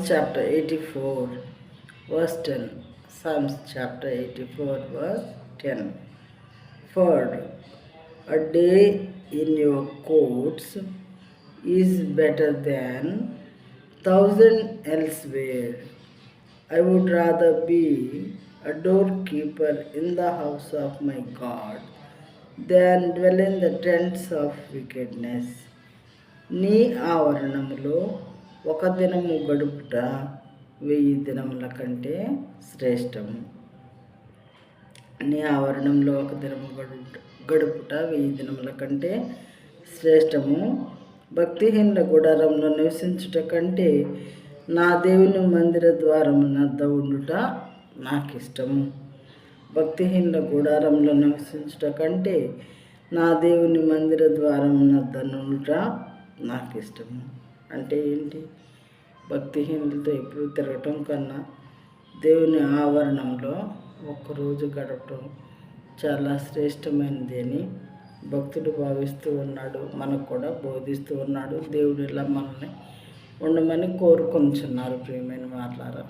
Psalms chapter 84, verse 10. Psalms chapter 84, verse 10. For a day in your courts is better than thousand elsewhere. I would rather be a doorkeeper in the house of my God than dwell in the tents of wickedness. నీ ఆవరణములో ఒక దినము గడుపుట 1000 దినముల కంటే శ్రేష్టము. నీ ఆవరణంలో ఒక దినము గడుపుట 1000 దినముల కంటే శ్రేష్టము. భక్తిహీనుల గుడారంలో నివసించుట కంటే నా దేవుని మందిర ద్వారమునద్ద ఉండుట నాకు ఇష్టము. భక్తిహీనుల గుడారంలో నివసించుట కంటే నా దేవుని మందిర ద్వారమునద్ద ఉండుట నాకు ఇష్టము. అంటే ఏంటి? భక్తిహీనులతో ఎప్పుడు తిరగటం కన్నా దేవుని ఆవరణంలో ఒక్కరోజు గడపటం చాలా శ్రేష్టమైనది అని భక్తుడు భావిస్తూ ఉన్నాడు. మనకు కూడా బోధిస్తూ ఉన్నాడు. దేవుడు ఇలా మనల్ని ఉండమని కోరుకొంచున్నారు. ప్రియమైన వారలారా,